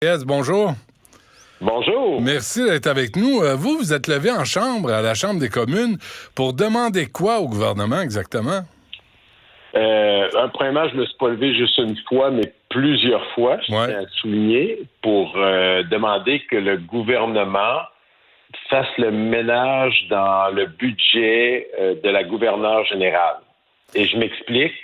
Yes, bonjour. Bonjour. Merci d'être avec nous. Vous êtes levé en chambre, à la Chambre des communes, pour demander quoi au gouvernement exactement? Premièrement, je ne me suis pas levé juste une fois, mais plusieurs fois, je tiens à le souligner, pour demander que le gouvernement fasse le ménage dans le budget de la gouverneure générale. Et je m'explique.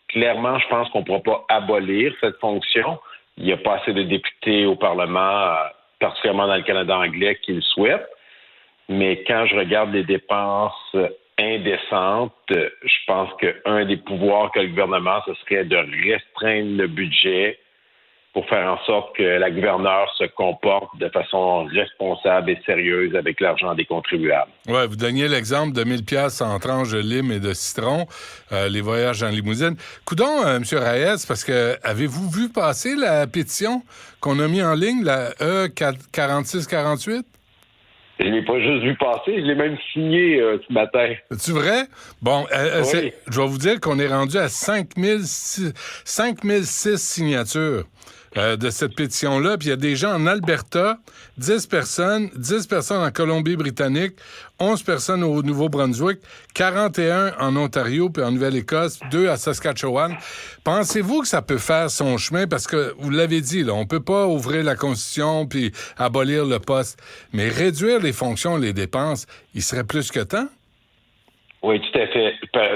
Clairement, je pense qu'on ne pourra pas abolir cette fonction. Il n'y a pas assez de députés au Parlement, particulièrement dans le Canada anglais, qui le souhaitent. Mais quand je regarde les dépenses indécentes, je pense qu'un des pouvoirs que le gouvernement, ce serait de restreindre le budget pour faire en sorte que la gouverneure se comporte de façon responsable et sérieuse avec l'argent des contribuables. Oui, vous donniez l'exemple de 1000 pièces en tranches de lime et de citron, les voyages en limousine. Coudon, M. Reyes, parce que avez-vous vu passer la pétition qu'on a mis en ligne, la E4648? Je ne l'ai pas juste vu passer, je l'ai même signé ce matin. C'est vrai? Bon, oui. Je vais vous dire qu'on est rendu à 5006 signatures de cette pétition-là. Puis il y a des gens en Alberta, 10 personnes en Colombie-Britannique, 11 personnes au Nouveau-Brunswick, 41 en Ontario puis en Nouvelle-Écosse, 2 à Saskatchewan. Pensez-vous que ça peut faire son chemin? Parce que, vous l'avez dit, là, on peut pas ouvrir la Constitution puis abolir le poste. Mais réduire les fonctions, les dépenses, il serait plus que temps? Oui, tout à fait.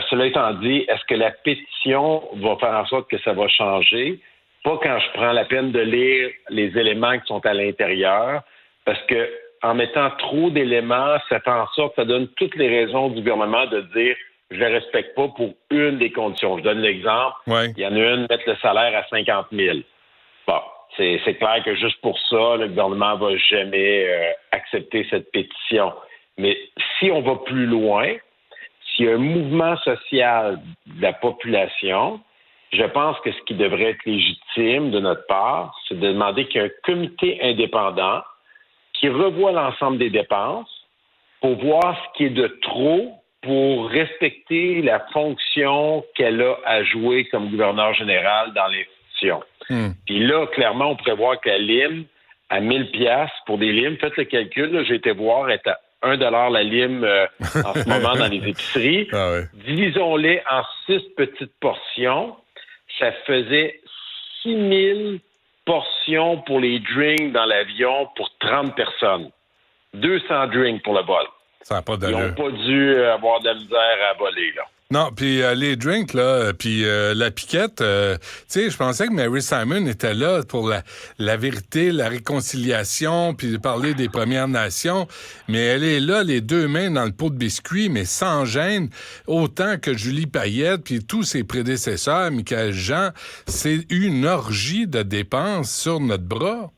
Cela étant dit, est-ce que la pétition va faire en sorte que ça va changer? Pas quand je prends la peine de lire les éléments qui sont à l'intérieur, parce que en mettant trop d'éléments, ça fait en sorte que ça donne toutes les raisons du gouvernement de dire je ne respecte pas pour une des conditions. Je donne l'exemple. Ouais. Il y en a une, mettre le salaire à 50 000. Bon, c'est clair que juste pour ça, le gouvernement va jamais accepter cette pétition. Mais si on va plus loin, s'il y a un mouvement social de la population, je pense que ce qui devrait être légitime de notre part, c'est de demander qu'il y ait un comité indépendant qui revoie l'ensemble des dépenses pour voir ce qui est de trop pour respecter la fonction qu'elle a à jouer comme gouverneure générale dans l'institution. Puis là, clairement, on prévoit que la lime, à 1000 pièces pour des limes, faites le calcul, là, j'ai été voir, est à $1 la lime en ce moment dans les épiceries. Ah ouais. Divisons-les en 6 petites portions. Ça faisait 6000 portions pour les drinks dans l'avion pour 30 personnes. 200 drinks pour le bol. Ça n'a pas Ils d'allure. n'ont pas dû avoir de la misère à voler, là. Non, puis les drinks, là, puis la piquette, tu sais, je pensais que Mary Simon était là pour la vérité, la réconciliation, puis parler des Premières Nations, mais elle est là, les deux mains dans le pot de biscuits, mais sans gêne, autant que Julie Payette, puis tous ses prédécesseurs, Michaël Jean, c'est une orgie de dépenses sur notre bras.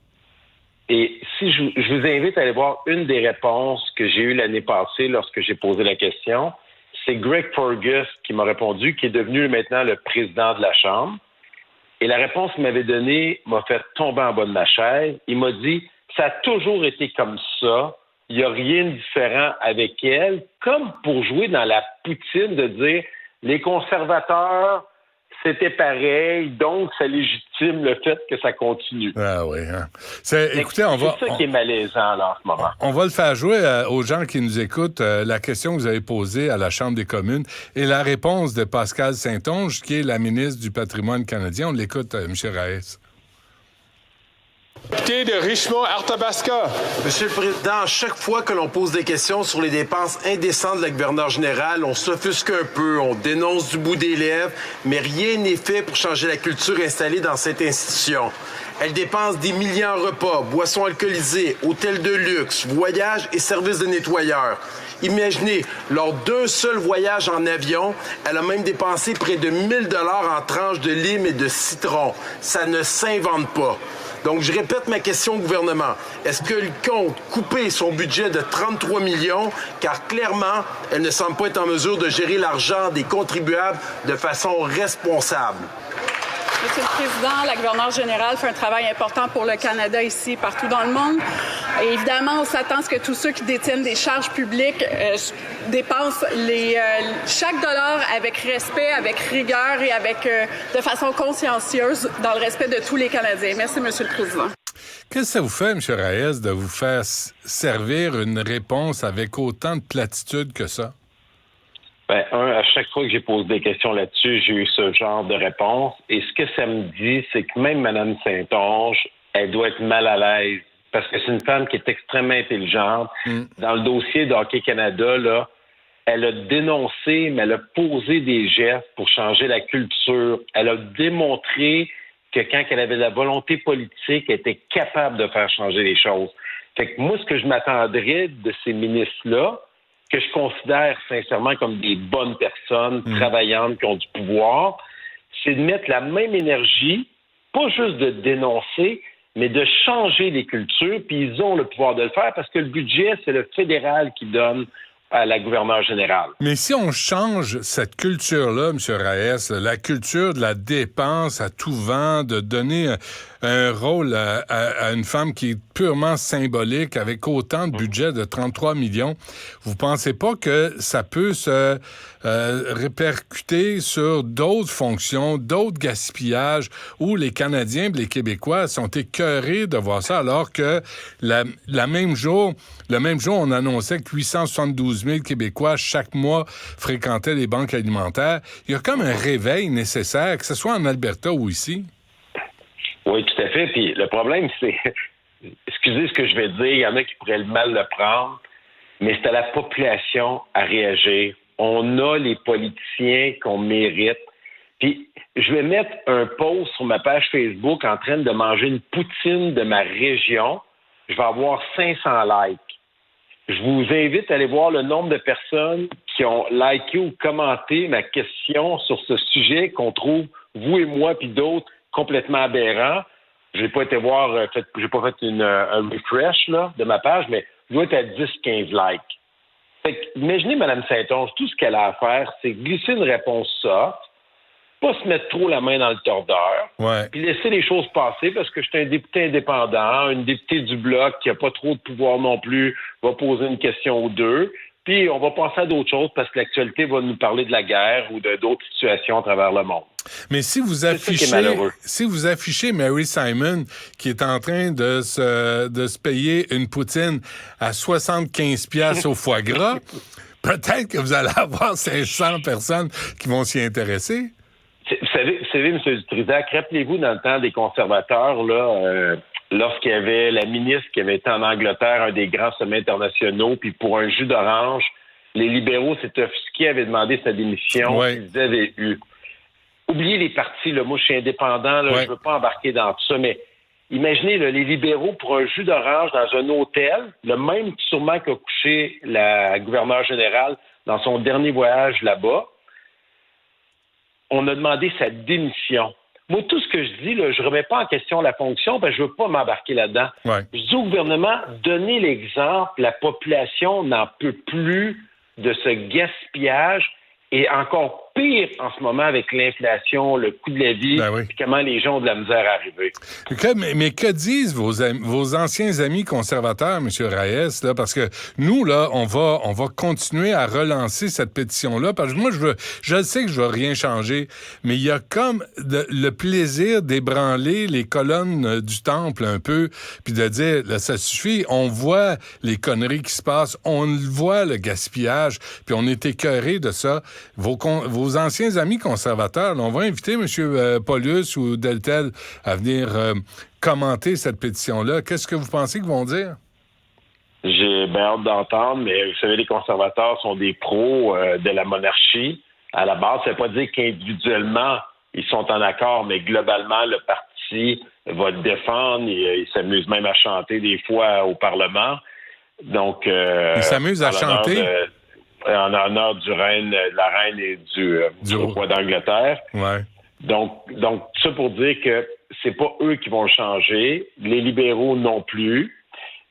Et si je vous invite à aller voir une des réponses que j'ai eues l'année passée lorsque j'ai posé la question, c'est Greg Fergus qui m'a répondu, qui est devenu maintenant le président de la Chambre. Et la réponse qu'il m'avait donnée m'a fait tomber en bas de ma chaise. Il m'a dit, ça a toujours été comme ça. Il n'y a rien de différent avec elle. Comme pour jouer dans la poutine de dire, les conservateurs, c'était pareil, donc ça légitime le fait que ça continue. Ah oui. Hein. Écoutez, c'est ça qui est malaisant là, en ce moment. On va le faire jouer aux gens qui nous écoutent, la question que vous avez posée à la Chambre des communes et la réponse de Pascale Saint-Onge, qui est la ministre du Patrimoine canadien. On l'écoute, M. Reyes. Député de Richmond-Arthabasca. Monsieur le Président, à chaque fois que l'on pose des questions sur les dépenses indécentes de la gouverneure générale, on s'offusque un peu, on dénonce du bout des lèvres, mais rien n'est fait pour changer la culture installée dans cette institution. Elle dépense des millions en repas, boissons alcoolisées, hôtels de luxe, voyages et services de nettoyeurs. Imaginez, lors d'un seul voyage en avion, elle a même dépensé près de 1000 $ en tranches de lime et de citron. Ça ne s'invente pas. Donc, je répète ma question au gouvernement. Est-ce qu'elle compte couper son budget de 33 millions, car clairement, elle ne semble pas être en mesure de gérer l'argent des contribuables de façon responsable? Monsieur le Président, la gouverneure générale fait un travail important pour le Canada ici, partout dans le monde. Et évidemment, on s'attend à ce que tous ceux qui détiennent des charges publiques dépensent chaque dollar avec respect, avec rigueur et de façon consciencieuse dans le respect de tous les Canadiens. Merci, Monsieur le Président. Qu'est-ce que ça vous fait, M. Reyes, de vous faire servir une réponse avec autant de platitude que ça? Ben, à chaque fois que j'ai posé des questions là-dessus, j'ai eu ce genre de réponse. Et ce que ça me dit, c'est que même Mme Saint-Onge, elle doit être mal à l'aise. Parce que c'est une femme qui est extrêmement intelligente. Dans le dossier de Hockey Canada, là, elle a dénoncé, mais elle a posé des gestes pour changer la culture. Elle a démontré que quand elle avait de la volonté politique, elle était capable de faire changer les choses. Fait que moi, ce que je m'attendrais de ces ministres-là, que je considère sincèrement comme des bonnes personnes, travaillantes, qui ont du pouvoir, c'est de mettre la même énergie, pas juste de dénoncer, mais de changer les cultures, puis ils ont le pouvoir de le faire parce que le budget, c'est le fédéral qui donne à la gouverneure générale. Mais si on change cette culture-là, M. Reyes, la culture de la dépense à tout vent, de donner un rôle à une femme qui est purement symbolique avec autant de budget de 33 millions, vous pensez pas que ça peut se répercuter sur d'autres fonctions, d'autres gaspillages où les Canadiens et les Québécois sont écœurés de voir ça alors que le même jour, on annonçait que 872 000 Québécois chaque mois fréquentaient les banques alimentaires. Il y a comme un réveil nécessaire, que ce soit en Alberta ou ici. Oui, tout à fait. Puis le problème, c'est, excusez ce que je vais dire, il y en a qui pourraient mal le prendre, mais c'est à la population à réagir. On a les politiciens qu'on mérite. Puis je vais mettre un post sur ma page Facebook en train de manger une poutine de ma région. Je vais avoir 500 likes. Je vous invite à aller voir le nombre de personnes qui ont liké ou commenté ma question sur ce sujet qu'on trouve, vous et moi, puis d'autres, complètement aberrant. J'ai pas été voir, j'ai pas fait un refresh là, de ma page, mais je dois être à 10-15 likes. Fait que, imaginez Mme Saint-Onge, tout ce qu'elle a à faire, c'est glisser une réponse soft, pas se mettre trop la main dans le tordeur, puis laisser les choses passer parce que je suis un député indépendant, une députée du Bloc qui a pas trop de pouvoir non plus, va poser une question ou deux, puis on va passer à d'autres choses parce que l'actualité va nous parler de la guerre ou d'autres situations à travers le monde. Mais si vous affichez Mary Simon qui est en train de se payer une poutine à 75 piastres au foie gras, peut-être que vous allez avoir 500 personnes qui vont s'y intéresser. Vous savez, M. Dutrisac, rappelez-vous dans le temps des conservateurs, là, lorsqu'il y avait la ministre qui avait été en Angleterre, un des grands sommets internationaux, puis pour un jus d'orange, les libéraux s'étaient offusqués, avaient demandé sa démission, ils avaient eu. Oubliez les partis, là, moi je suis indépendant, là, je veux pas embarquer dans tout ça, mais imaginez là, les libéraux pour un jus d'orange dans un hôtel, le même sûrement qu'a couché la gouverneure générale dans son dernier voyage là-bas. On a demandé sa démission. Moi, tout ce que je dis, là, je ne remets pas en question la fonction parce que je ne veux pas m'embarquer là-dedans. Je dis au gouvernement, donnez l'exemple, la population n'en peut plus de ce gaspillage et encore pire en ce moment avec l'inflation, le coût de la vie, et comment les gens ont de la misère à arriver. Mais que disent vos anciens amis conservateurs, M. Reyes, là, parce que nous, là, on va continuer à relancer cette pétition-là, parce que moi, je sais que je ne vais rien changer, mais il y a comme le plaisir d'ébranler les colonnes du temple un peu, puis de dire, là, ça suffit, on voit les conneries qui se passent, on voit le gaspillage, puis on est écœuré de ça. Vos anciens amis conservateurs, là, on va inviter M. Paulus ou Deltel à venir commenter cette pétition-là. Qu'est-ce que vous pensez qu'ils vont dire? J'ai bien hâte d'entendre, mais vous savez, les conservateurs sont des pros de la monarchie. À la base, ça ne veut pas dire qu'individuellement, ils sont en accord, mais globalement, le parti va le défendre. Il s'amuse même à chanter des fois au Parlement. Donc, il s'amuse à chanter? En honneur de la reine et du roi d'Angleterre. Donc, ça pour dire que c'est pas eux qui vont le changer, les libéraux non plus,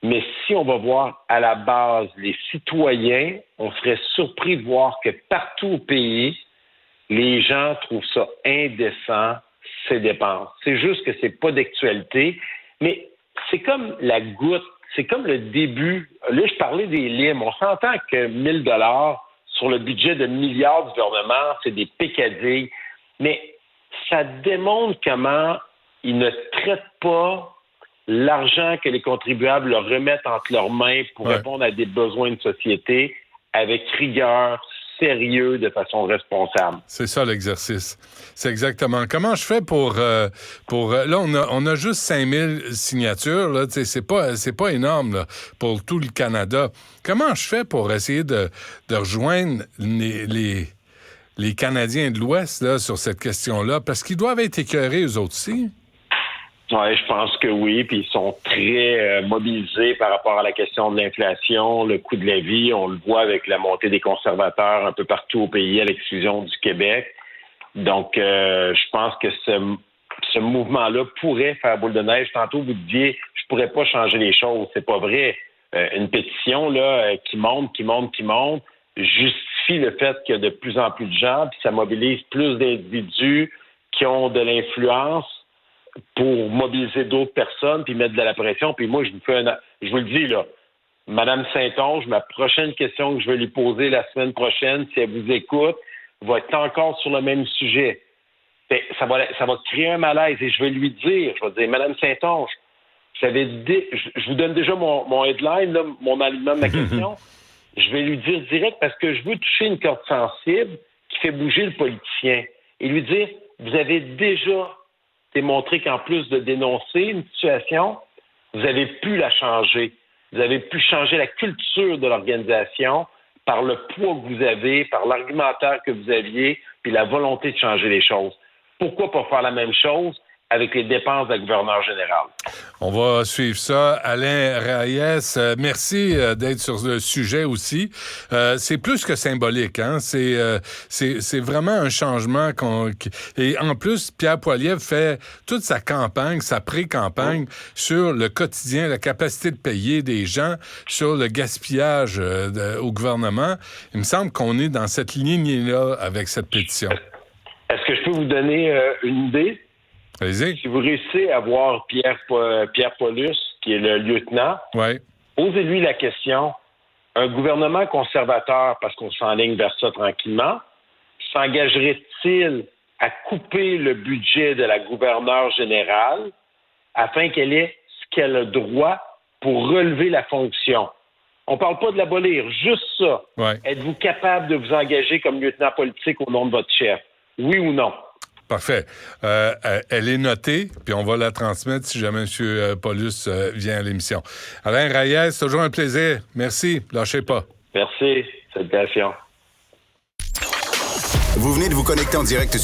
mais si on va voir à la base les citoyens, on serait surpris de voir que partout au pays, les gens trouvent ça indécent, ces dépenses. C'est juste que c'est pas d'actualité, mais c'est comme la goutte. C'est comme le début. Là, je parlais des limes. On s'entend que 1 000 $ sur le budget de milliards du gouvernement, c'est des pécadilles. Mais ça démontre comment ils ne traitent pas l'argent que les contribuables leur remettent entre leurs mains pour répondre à des besoins de société avec rigueur, sérieux, de façon responsable. C'est ça l'exercice. C'est exactement. Comment je fais pour là, on a juste 5000 signatures, là, c'est pas énorme là, pour tout le Canada. Comment je fais pour essayer de rejoindre les Canadiens de l'Ouest là, sur cette question-là? Parce qu'ils doivent être écœurés, eux autres aussi. Oui, je pense que oui, puis ils sont très mobilisés par rapport à la question de l'inflation, le coût de la vie. On le voit avec la montée des conservateurs un peu partout au pays, à l'exclusion du Québec. Donc, je pense que ce mouvement-là pourrait faire boule de neige. Tantôt, vous disiez, je pourrais pas changer les choses. C'est pas vrai. Une pétition là qui monte, justifie le fait qu'il y a de plus en plus de gens, puis ça mobilise plus d'individus qui ont de l'influence pour mobiliser d'autres personnes puis mettre de la pression. Puis moi, je vous le dis, là, Mme Saint-Onge, ma prochaine question que je vais lui poser la semaine prochaine, si elle vous écoute, va être encore sur le même sujet. Ça va créer un malaise et je vais dire, Mme Saint-Onge, je vous donne déjà mon headline, là, mon alignement de ma question. Je vais lui dire direct parce que je veux toucher une corde sensible qui fait bouger le politicien et lui dire, vous avez déjà démontré qu'en plus de dénoncer une situation, vous avez pu la changer. Vous avez pu changer la culture de l'organisation par le poids que vous avez, par l'argumentaire que vous aviez, puis la volonté de changer les choses. Pourquoi pas faire la même chose avec les dépenses de la gouverneure générale? On va suivre ça. Alain Reyes, merci d'être sur le sujet aussi. C'est plus que symbolique, hein? C'est vraiment un changement et en plus, Pierre Poilievre fait toute sa campagne, sa pré-campagne sur le quotidien, la capacité de payer des gens, sur le gaspillage au gouvernement. Il me semble qu'on est dans cette lignée-là avec cette pétition. Est-ce que je peux vous donner une idée? Allez-y. Si vous réussissez à voir Pierre Paulus, qui est le lieutenant, posez-lui la question, un gouvernement conservateur, parce qu'on s'enligne vers ça tranquillement, s'engagerait-il à couper le budget de la gouverneure générale afin qu'elle ait ce qu'elle a droit pour relever la fonction? On ne parle pas de l'abolir, juste ça. Êtes-vous capable de vous engager comme lieutenant politique au nom de votre chef? Oui ou non? Parfait. Elle est notée, puis on va la transmettre si jamais M. Paulus vient à l'émission. Alain Reyes, c'est toujours un plaisir. Merci. Lâchez pas. Merci. Salutations. Vous venez de vous connecter en direct sur